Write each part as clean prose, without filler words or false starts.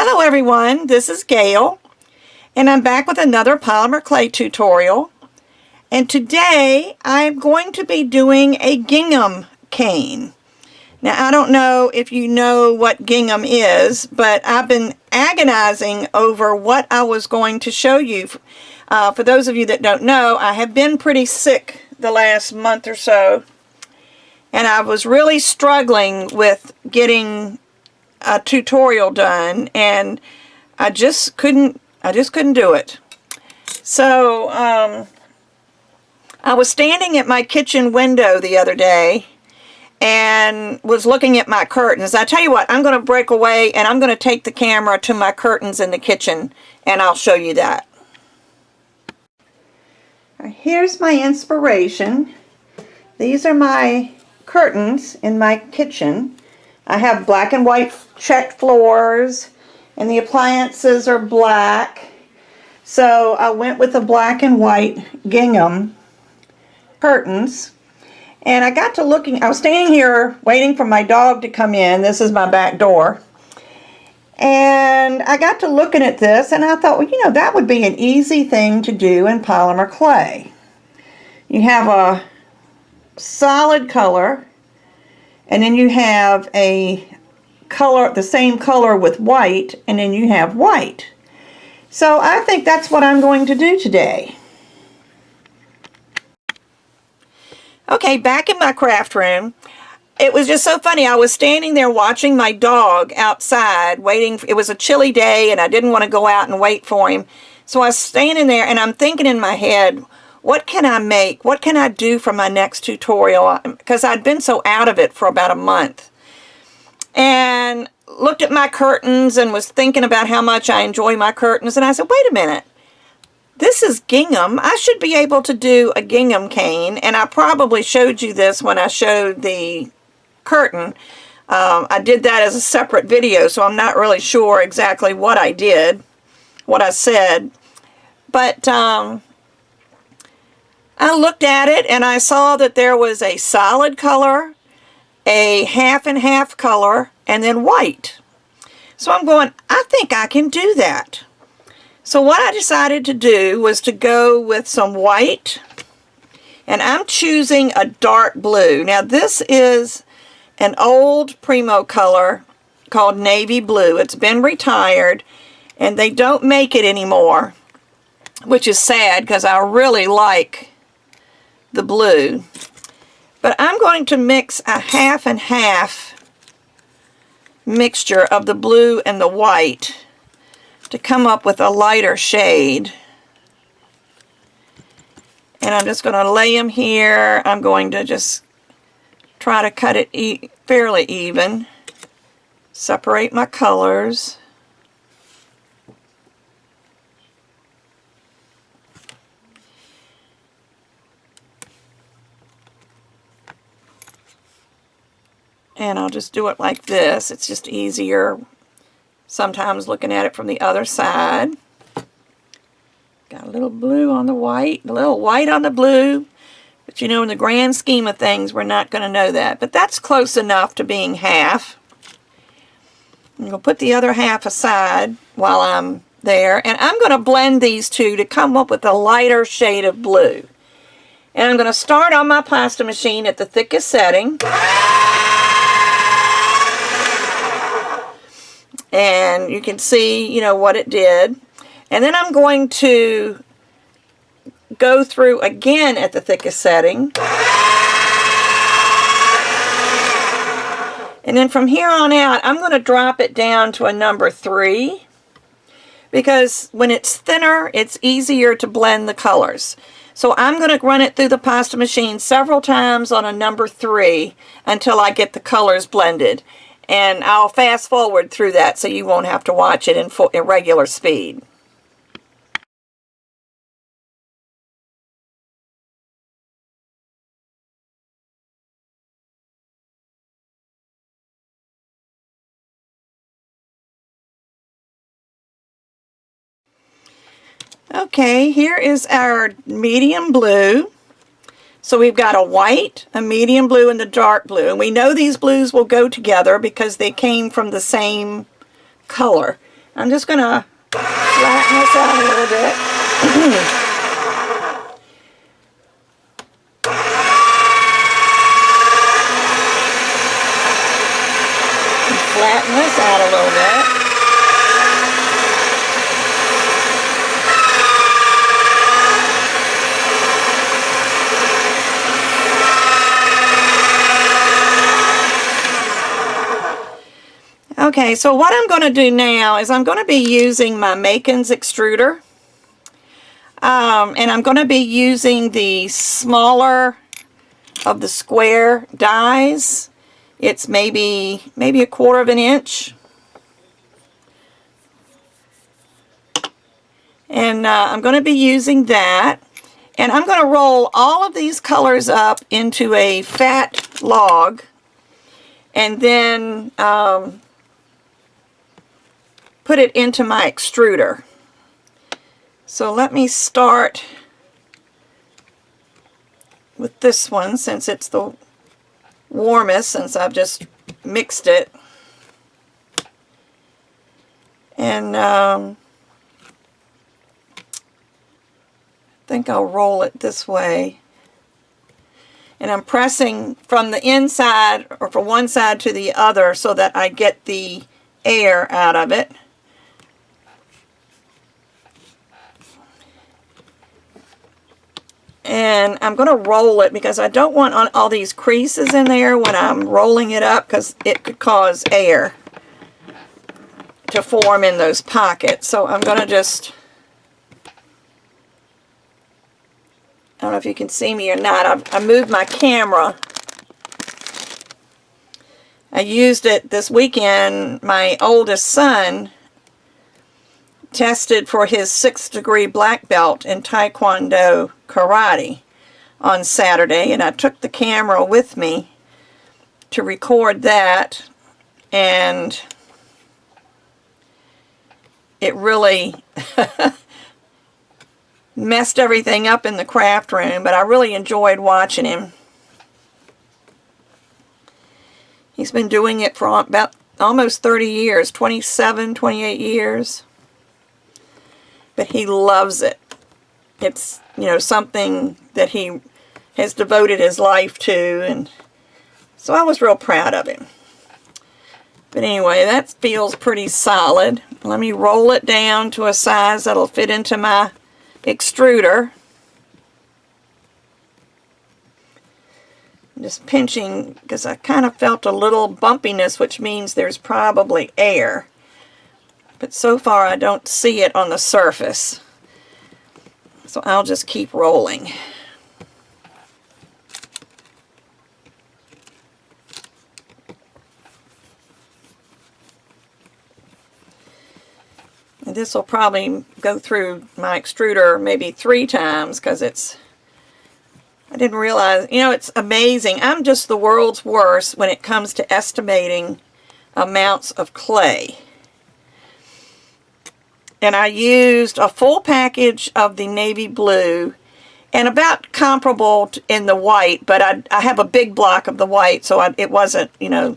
Hello everyone, this is Gayle, and I'm back with another polymer clay tutorial. And today I'm going to be doing a gingham cane. Now I don't know if you know what gingham is, but I've been agonizing over what I was going to show you. For those of you that don't know, I have been pretty sick the last month or so, and I was really struggling with getting a tutorial done, and I just couldn't do it. So I was standing at my kitchen window the other day and was looking at my curtains. I tell you what, I'm going to break away and I'm going to take the camera to my curtains in the kitchen and I'll show you that. Here's my inspiration. These are my curtains in my kitchen. I have black and white checked floors and the appliances are black. So I went with the black and white gingham curtains. And I got to looking, I was standing here waiting for my dog to come in. This is my back door. And I got to looking at this and I thought, well, you know, that would be an easy thing to do in polymer clay. You have a solid color, and then you have a color, the same color with white, and then you have white. So I think that's what I'm going to do today. Okay, back in my craft room, it was just so funny. I was standing there watching my dog outside, waiting. It was a chilly day, and I didn't want to go out and wait for him. So I was standing there, and I'm thinking in my head, what can I make? What can I do for my next tutorial? Because I'd been so out of it for about a month. And looked at my curtains and was thinking about how much I enjoy my curtains. And I said, wait a minute. This is gingham. I should be able to do a gingham cane. And I probably showed you this when I showed the curtain. I did that as a separate video, so I'm not really sure exactly what I did, what I said. But I looked at it and I saw that there was a solid color, a half and half color, and then white. So I'm going, I think I can do that. So what I decided to do was to go with some white, and I'm choosing a dark blue. Now this is an old Primo color called navy blue. It's been retired and they don't make it anymore, which is sad because I really like the blue. But I'm going to mix a half and half mixture of the blue and the white to come up with a lighter shade. And I'm just going to lay them here. I'm going to just try to cut it fairly even. Separate my colors. And I'll just do it like this. It's just easier sometimes looking at it from the other side. Got a little blue on the white, a little white on the blue. But you know, in the grand scheme of things, we're not going to know that. But that's close enough to being half. I'm going to put the other half aside while I'm there. And I'm going to blend these two to come up with a lighter shade of blue. And I'm going to start on my pasta machine at the thickest setting. And you can see, you know, what it did. And then I'm going to go through again at the thickest setting. And then from here on out, I'm going to drop it down to a number 3. Because when it's thinner, it's easier to blend the colors. So I'm going to run it through the pasta machine several times on a number 3 until I get the colors blended. And I'll fast forward through that so you won't have to watch it in regular speed. Okay, here is our medium blue. So we've got a white, a medium blue, and the dark blue. And we know these blues will go together because they came from the same color. I'm just going to flatten this out a little bit. Flatten this out a little bit. Okay, so what I'm going to do now is I'm going to be using my Makin's extruder. And I'm going to be using the smaller of the square dies. It's maybe a 1/4 of an inch. And I'm going to be using that. And I'm going to roll all of these colors up into a fat log. And then put it into my extruder. So let me start with this one since it's the warmest, since I've just mixed it. And I think I'll roll it this way. And I'm pressing from the inside or from one side to the other so that I get the air out of it. And I'm going to roll it because I don't want all these creases in there when I'm rolling it up, because it could cause air to form in those pockets. So I'm going to just, I don't know if you can see me or not, I moved my camera. I used it this weekend. My oldest son tested for his 6th degree black belt in Taekwondo karate on Saturday, and I took the camera with me to record that, and it really messed everything up in the craft room, but I really enjoyed watching him. He's been doing it for about almost 30 years, 27, 28 years. But he loves it. It's, you know, something that he has devoted his life to, and so I was real proud of him. But anyway, that feels pretty solid. Let me roll it down to a size that'll fit into my extruder. I'm just pinching because I kind of felt a little bumpiness, which means there's probably air. But so far I don't see it on the surface. So I'll just keep rolling. And this will probably go through my extruder maybe 3 times because I didn't realize, you know, it's amazing. I'm just the world's worst when it comes to estimating amounts of clay. And I used a full package of the navy blue and about comparable in the white, but I have a big block of the white, so it wasn't, you know,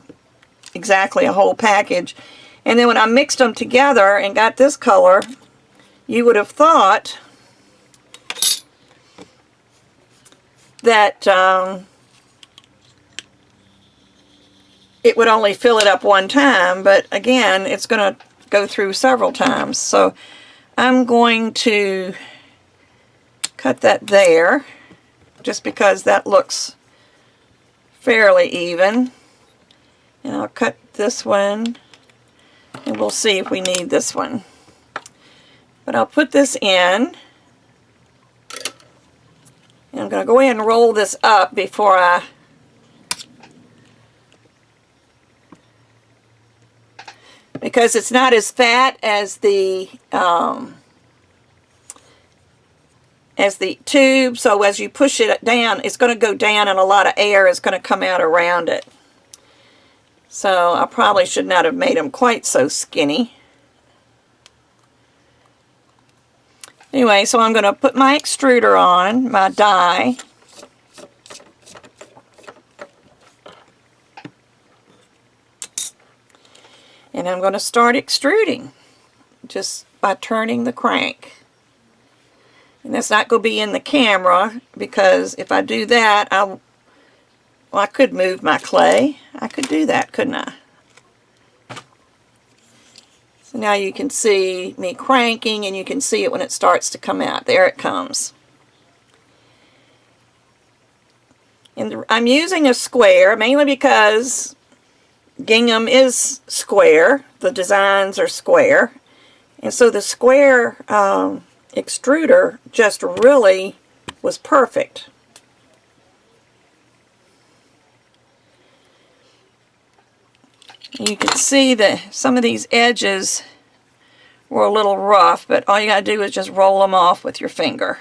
exactly a whole package. And then when I mixed them together and got this color, you would have thought that it would only fill it up one time, but again, it's going to go through several times. So I'm going to cut that there just because that looks fairly even. And I'll cut this one, and we'll see if we need this one. But I'll put this in, and I'm going to go ahead and roll this up before I because it's not as fat as the tube, so as you push it down, it's going to go down and a lot of air is going to come out around it. So I probably should not have made them quite so skinny. Anyway, so I'm going to put my extruder on, my die. And I'm going to start extruding. just by turning the crank. And that's not going to be in the camera, because if I do that, well, I could move my clay. I could do that, couldn't I? So now you can see me cranking, and you can see it when it starts to come out. There it comes. And I'm using a square mainly because Gingham is square. The designs are square. And so the square extruder just really was perfect. You can see that some of these edges were a little rough, but all you gotta do is just roll them off with your finger.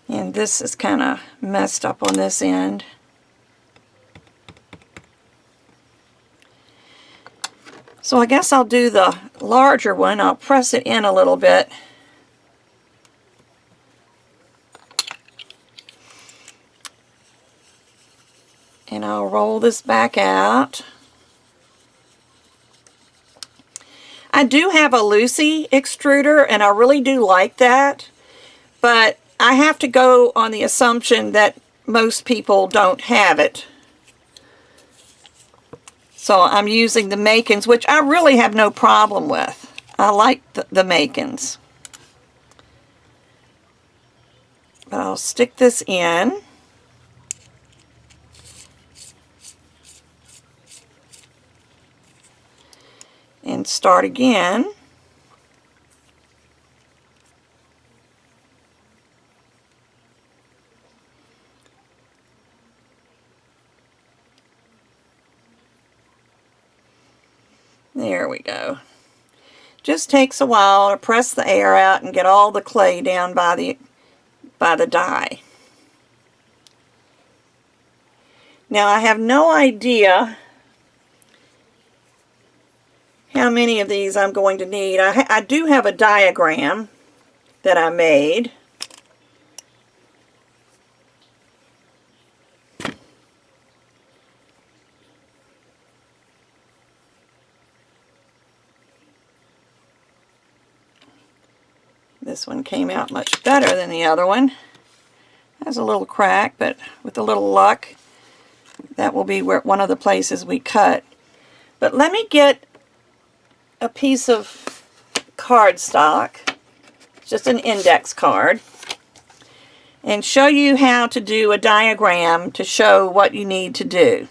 And this is kind of messed up on this end. So I guess I'll do the larger one. I'll press it in a little bit. And I'll roll this back out. I do have a Lucy extruder, and I really do like that, but I have to go on the assumption that most people don't have it. So I'm using the Makins, which I really have no problem with. I like the Makins. But I'll stick this in. And start again. There we go. Just takes a while to press the air out and get all the clay down by the die. Now I have no idea how many of these I'm going to need. I do have a diagram that I made. This one came out much better than the other one. Has a little crack, but with a little luck, that will be one of the places we cut. But let me get a piece of cardstock, just an index card, and show you how to do a diagram to show what you need to do.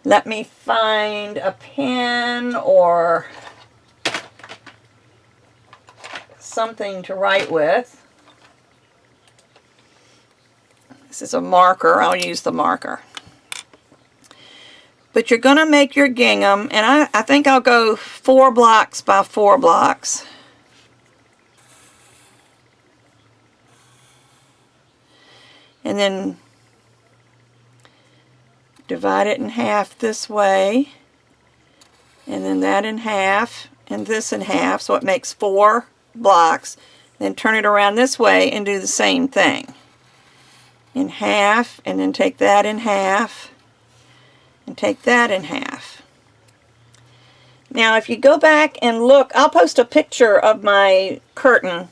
Let me find a pen or something to write with. This is a marker. I'll use the marker. But you're going to make your gingham, and I think I'll go 4 blocks by 4 blocks. And then divide it in half this way, and then that in half, and this in half, so it makes 4 blocks. Then turn it around this way and do the same thing. In half, and then take that in half, and take that in half. Now if you go back and look, I'll post a picture of my curtain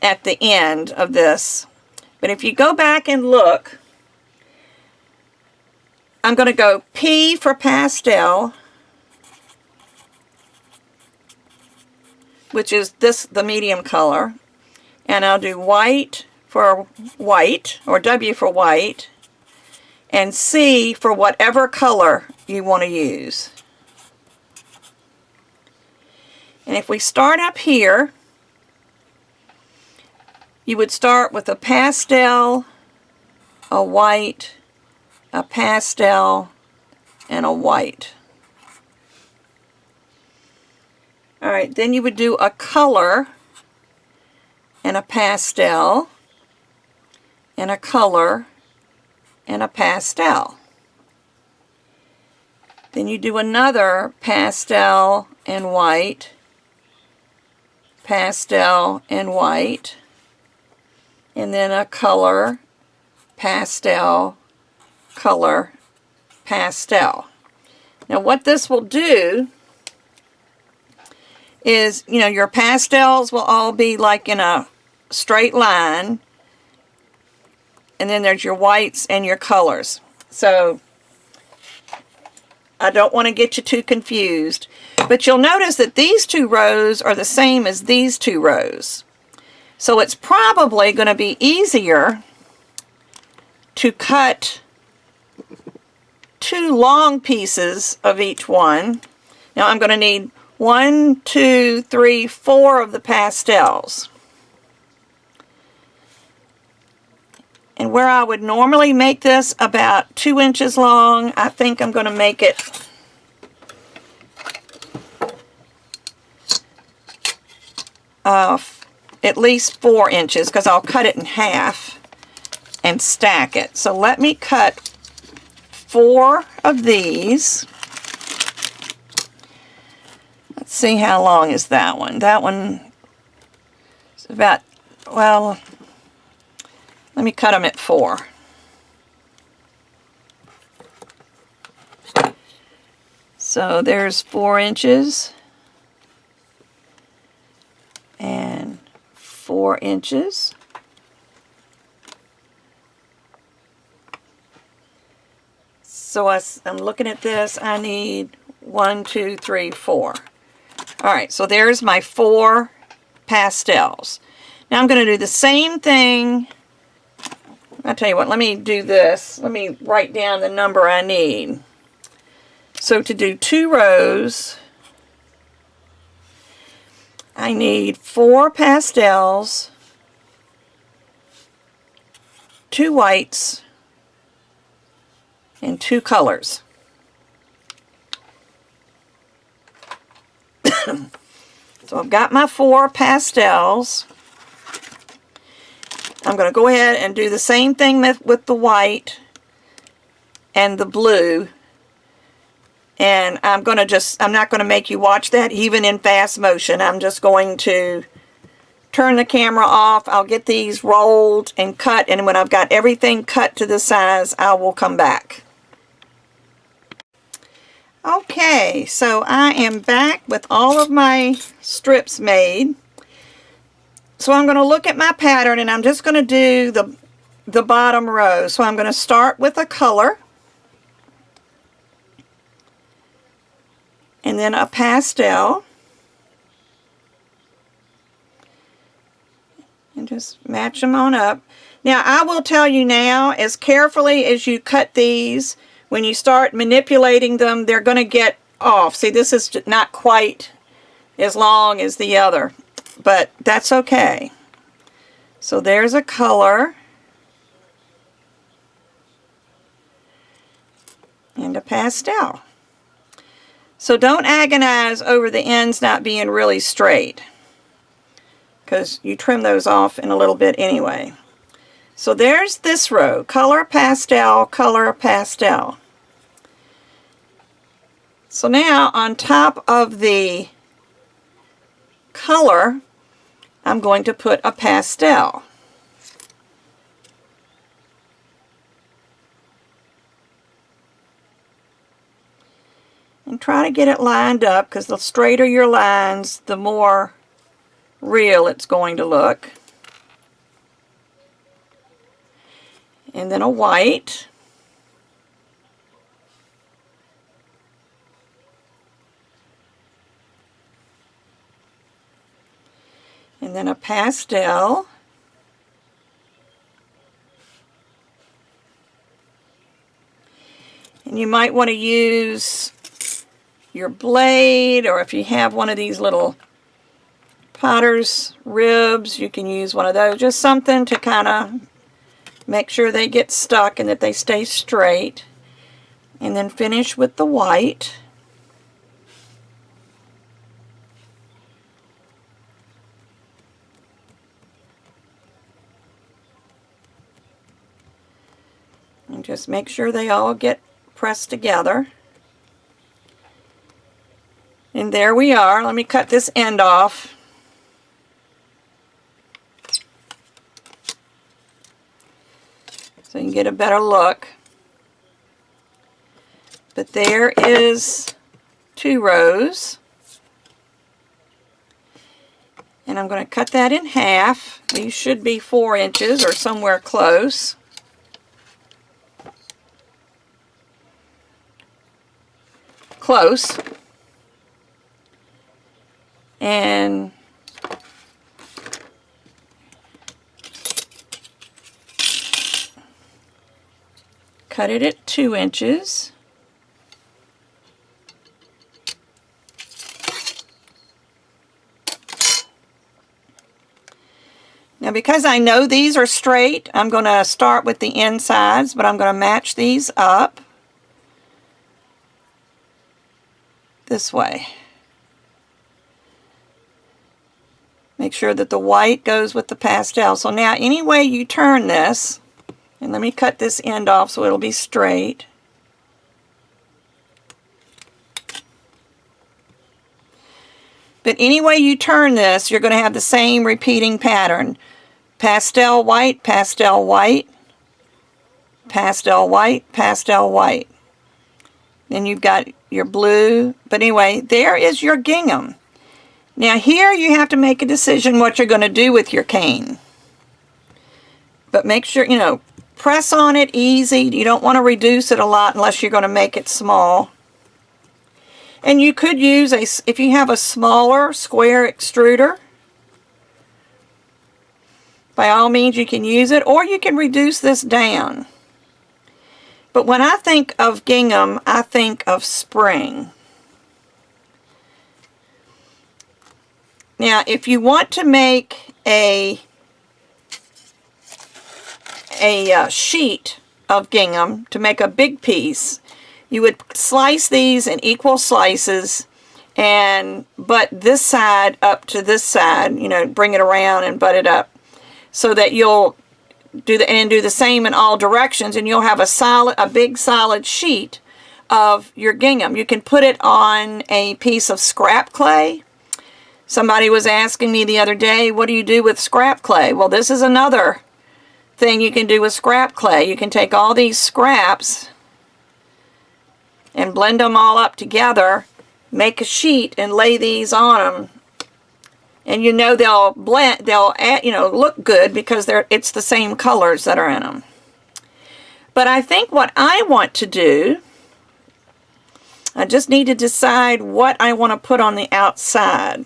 at the end of this, but if you go back and look, I'm going to go P for pastel, which is the medium color, and I'll do white for white, or W for white, and C for whatever color you want to use. And if we start up here, you would start with a pastel, a white, a pastel, and a white. Alright, then you would do a color, and a pastel, and a color, and a pastel. Then you do another pastel and white, pastel and white, and then a color, pastel, color, pastel. Now what this will do is, you know, your pastels will all be like in a straight line, and then there's your whites and your colors. So I don't want to get you too confused, but you'll notice that these two rows are the same as these two rows. So it's probably going to be easier to cut 2 long pieces of each one. Now I'm going to need 1, 2, 3, 4 of the pastels. And where I would normally make this about 2 inches long, I think I'm going to make it at least 4 inches, because I'll cut it in half and stack it. So let me cut 4 of these. Let's see, how long is that one? That one is about, well, let me cut them at 4. So there's 4 inches and 4 inches. So I'm looking at this, I need 1, 2, 3, 4. All right, so there's my 4 pastels. Now I'm going to do the same thing. I'll tell you what, let me do this. Let me write down the number I need. So to do 2 rows, I need 4 pastels, 2 whites, and 2 colors. So I've got my 4 pastels. I'm going to go ahead and do the same thing with the white and the blue. And I'm not going to make you watch that even in fast motion. I'm just going to turn the camera off. I'll get these rolled and cut, and when I've got everything cut to the size, I will come back. Okay, so I am back with all of my strips made. So I'm going to look at my pattern, and I'm just going to do the bottom row. So I'm going to start with a color, and then a pastel, and just match them on up. Now I will tell you now, as carefully as you cut these, when you start manipulating them, they're going to get off. See, this is not quite as long as the other, but that's okay. So there's a color and a pastel. So don't agonize over the ends not being really straight, because you trim those off in a little bit anyway. So there's this row, color, pastel, color, pastel. So now on top of the color, I'm going to put a pastel. And try to get it lined up, because the straighter your lines, the more real it's going to look. And then a white. And then a pastel. And you might want to use your blade, or if you have one of these little potter's ribs, you can use one of those. Just something to kind of make sure they get stuck and that they stay straight. And then finish with the white. And just make sure they all get pressed together. And there we are. Let me cut this end off. So you can get a better look. But there is 2 rows. And I'm going to cut that in half. These should be 4 inches or somewhere close. Close. And cut it at 2 inches. Now, because I know these are straight, I'm going to start with the insides, but I'm going to match these up this way. Make sure that the white goes with the pastel. So now, any way you turn this, and let me cut this end off so it'll be straight. But any way you turn this, you're going to have the same repeating pattern. Pastel white, pastel white, pastel white, pastel white. Then you've got your blue. But anyway, there is your gingham. Now here you have to make a decision what you're going to do with your cane. But make sure, you know, press on it easy. You don't want to reduce it a lot unless you're going to make it small. And you could use, if you have a smaller square extruder, by all means you can use it, or you can reduce this down. But when I think of gingham, I think of spring. Now, if you want to make a sheet of gingham to make a big piece, you would slice these in equal slices and butt this side up to this side, you know, bring it around and butt it up so that you'll do the same in all directions, and you'll have a big solid sheet of your gingham. You can put it on a piece of scrap clay. Somebody was asking me the other day, what do you do with scrap clay? Well, this is another thing you can do with scrap clay. You can take all these scraps and blend them all up together, make a sheet and lay these on them. And you know they'll add, you know, look good because it's the same colors that are in them. But I think what I want to do, I just need to decide what I want to put on the outside.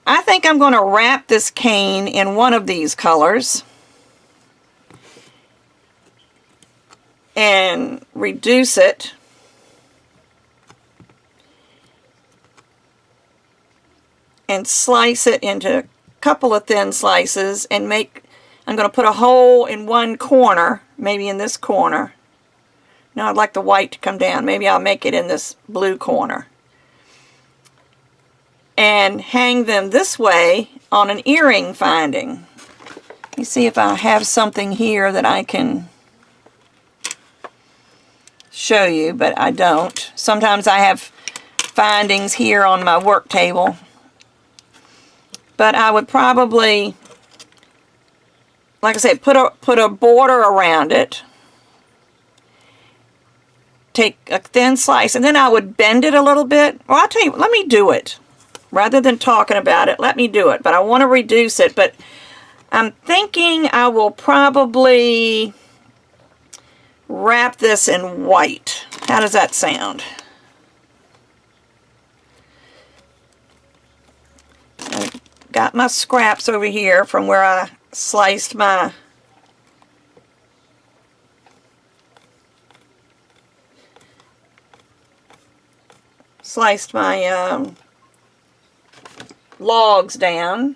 I think I'm going to wrap this cane in one of these colors and reduce it and slice it into a couple of thin slices and I'm going to put a hole in one corner, maybe in this corner. Now I'd like the white to come down. Maybe I'll make it in this blue corner. And hang them this way on an earring finding. Let me see if I have something here that I can show you, but I don't. Sometimes I have findings here on my work table. But I would probably, like I said, put a border around it. Take a thin slice, and then I would bend it a little bit. Well, I'll tell you, let me do it. Rather than talking about it, let me do it. But I want to reduce it. But I'm thinking I will probably wrap this in white. How does that sound? I've got my scraps over here from where I sliced my logs down.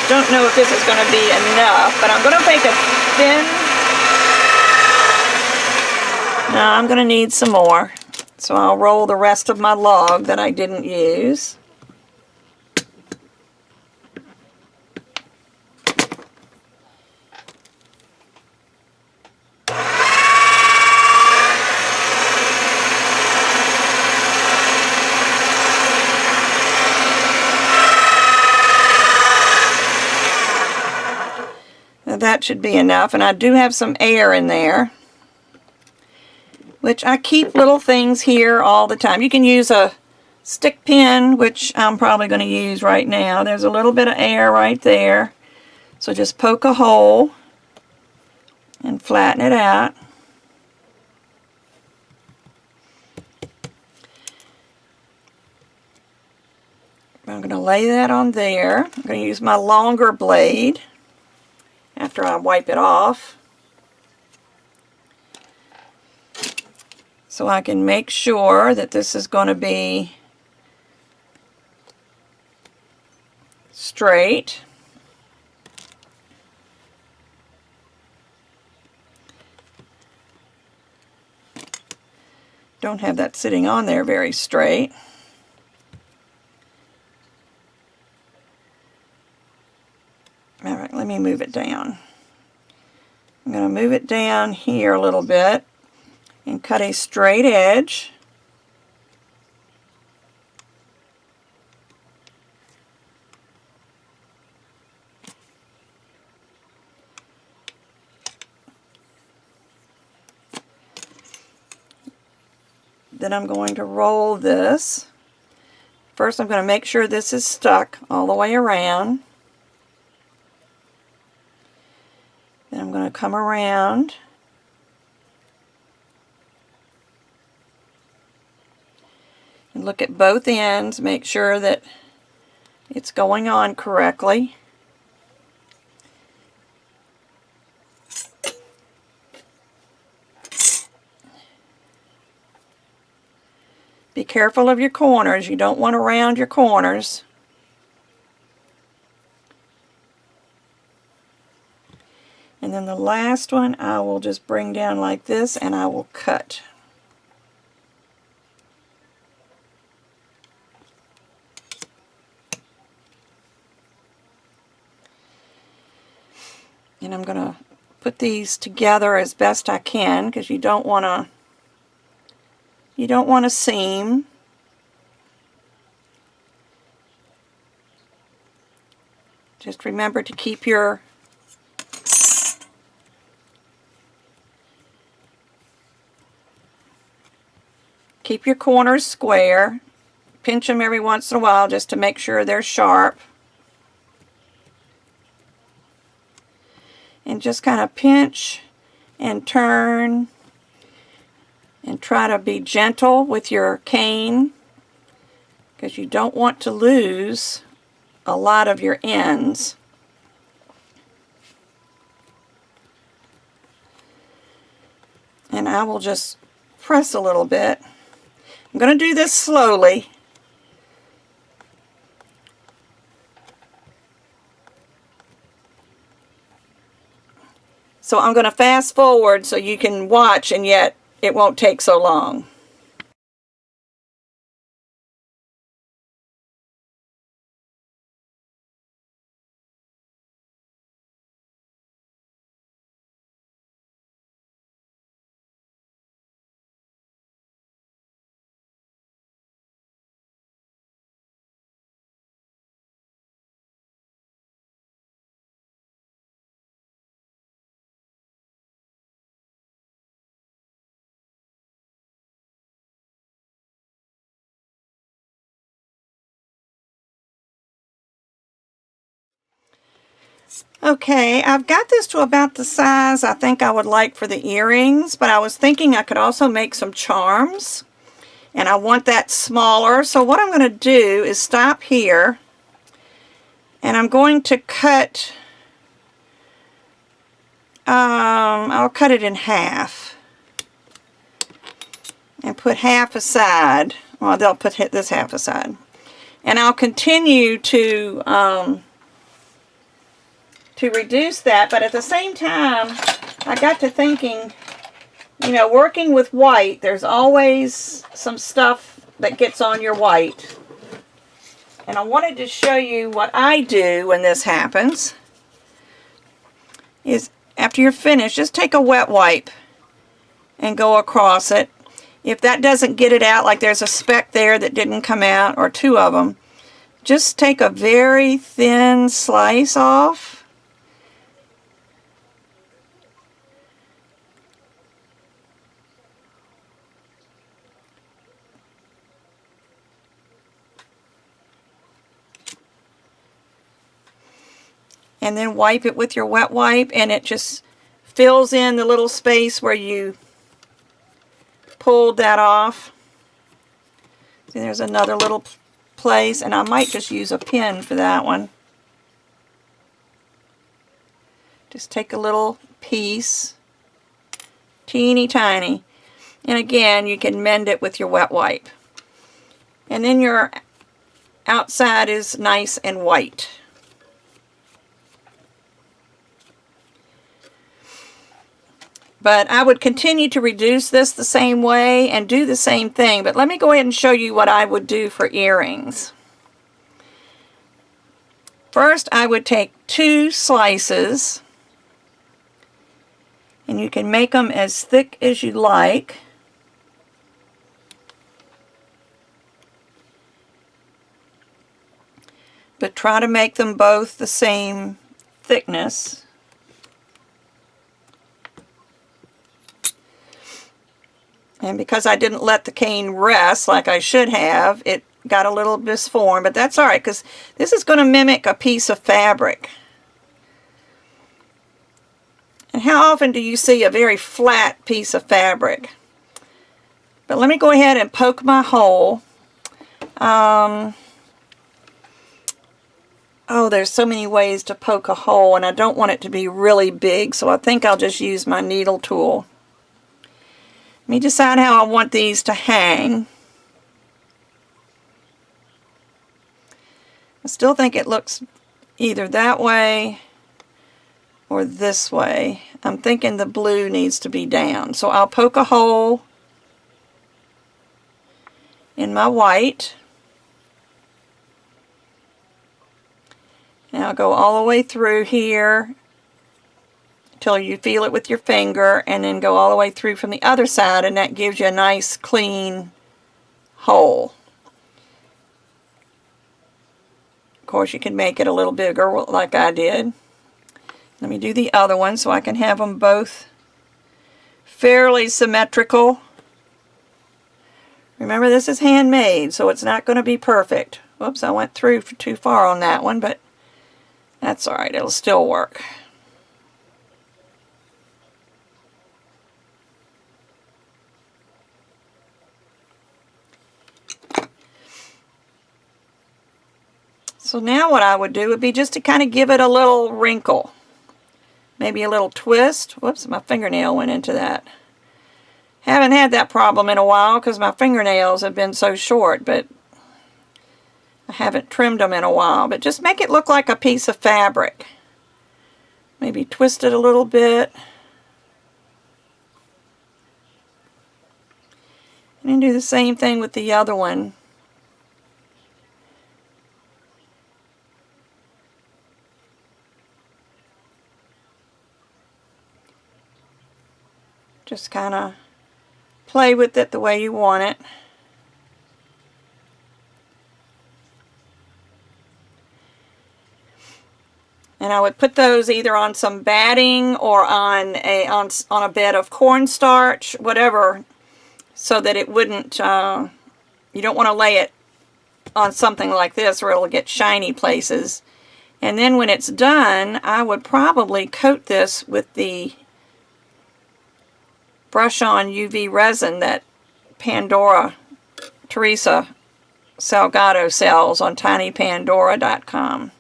Don't know if this is going to be enough, but I'm going to make a thin. No, I'm going to need some more. So I'll roll the rest of my log that I didn't use. Now that should be enough, and I do have some air in there. which I keep little things here all the time. You can use a stick pin, which I'm probably going to use right now. There's a little bit of air right there. So just poke a hole and flatten it out. I'm going to lay that on there. I'm going to use my longer blade after I wipe it off, so I can make sure that this is going to be straight. Don't have that sitting on there very straight. All right, let me move it down. I'm going to move it down here a little bit and cut a straight edge. Then I'm going to roll this. First I'm going to make sure this is stuck all the way around. Then I'm going to come around and look at both ends, make sure that it's going on correctly. Be careful of your corners. You don't want to round your corners. And then the last one I will just bring down like this and I will cut. And I'm going to put these together as best I can, because you don't want to seam. Just remember to keep your corners square. Pinch them every once in a while just to make sure they're sharp. And just kind of pinch and turn and try to be gentle with your cane, because you don't want to lose a lot of your ends. And I will just press a little bit. I'm going to do this slowly. So I'm going to fast forward so you can watch, and yet it won't take so long. Okay, I've got this to about the size I think I would like for the earrings, but I was thinking I could also make some charms, and I want that smaller. So what I'm going to do is stop here, and I'm going to cut, I'll cut it in half and put half aside. Well, they'll put this half aside. And I'll continue to reduce that, but at the same time I got to thinking, you know, working with white, there's always some stuff that gets on your white, and I wanted to show you what I do when this happens. Is after you're finished, just take a wet wipe and go across it. If that doesn't get it out, like there's a speck there that didn't come out, or two of them, just take a very thin slice off. and then wipe it with your wet wipe, and it just fills in the little space where you pulled that off. See, there's another little place, and I might just use a pin for that one. Just take a little piece, teeny tiny, and again you can mend it with your wet wipe. And then your outside is nice and white. But I would continue to reduce this the same way and do the same thing. But let me go ahead and show you what I would do for earrings. First, I would take 2 slices, and you can make them as thick as you like. But try to make them both the same thickness. And because I didn't let the cane rest like I should have, it got a little misformed, but that's alright because this is going to mimic a piece of fabric. And how often do you see a very flat piece of fabric? But let me go ahead and poke my hole. Oh, there's so many ways to poke a hole, and I don't want it to be really big, so I think I'll just use my needle tool. Let me decide how I want these to hang. I still think it looks either that way or this way. I'm thinking the blue needs to be down. So I'll poke a hole in my white. Now go all the way through here until you feel it with your finger, and then go all the way through from the other side, and that gives you a nice clean hole. Of course, you can make it a little bigger like I did. Let me do the other one so I can have them both fairly symmetrical. Remember, this is handmade, so it's not going to be perfect. Whoops, I went through too far on that one, but that's alright, it'll still work. So now what I would do would be just to kind of give it a little wrinkle. Maybe a little twist. Whoops, my fingernail went into that. Haven't had that problem in a while because my fingernails have been so short, but I haven't trimmed them in a while. But just make it look like a piece of fabric. Maybe twist it a little bit. And then do the same thing with the other one. Just kind of play with it the way you want it. And I would put those either on some batting or on a bed of cornstarch, whatever, so that it wouldn't, you don't want to lay it on something like this or it'll get shiny places. And then when it's done, I would probably coat this with the brush on UV resin that Teresa Salgado sells on tinypandora.com.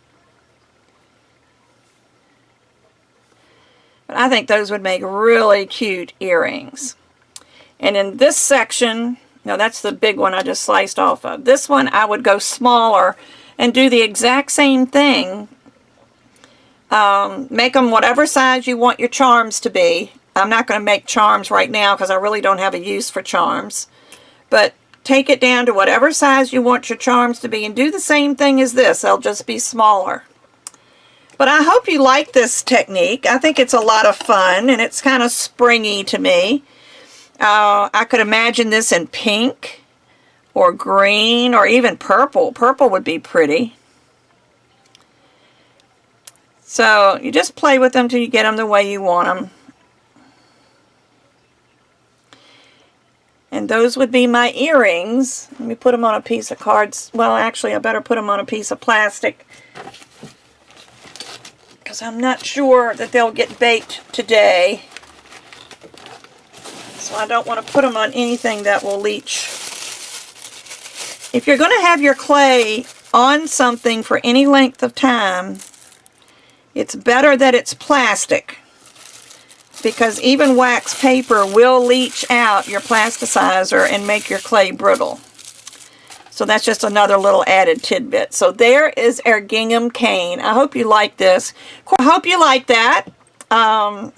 But I think those would make really cute earrings. And in this section, no, that's the big one I just sliced off of. This one I would go smaller and do the exact same thing. Make them whatever size you want your charms to be. I'm not going to make charms right now because I really don't have a use for charms. But take it down to whatever size you want your charms to be and do the same thing as this. They'll just be smaller. But I hope you like this technique. I think it's a lot of fun and it's kind of springy to me. I could imagine this in pink or green or even purple. Purple would be pretty. So you just play with them till you get them the way you want them. And those would be my earrings. Let me put them on a piece of cards. Well, actually, I better put them on a piece of plastic. because I'm not sure that they'll get baked today. So I don't want to put them on anything that will leach. If you're going to have your clay on something for any length of time, it's better that it's plastic, because even wax paper will leach out your plasticizer and make your clay brittle. So that's just another little added tidbit. So there is our gingham cane. I hope you like this. I hope you like that.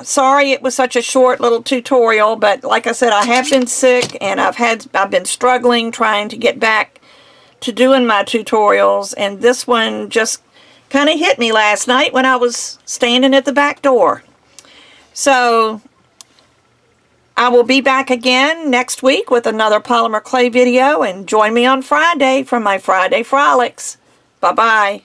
Sorry it was such a short little tutorial, but like I said, I have been sick and I've been struggling trying to get back to doing my tutorials, and this one just kind of hit me last night when I was standing at the back door. So I will be back again next week with another polymer clay video, and join me on Friday for my Friday Frolics. Bye-bye.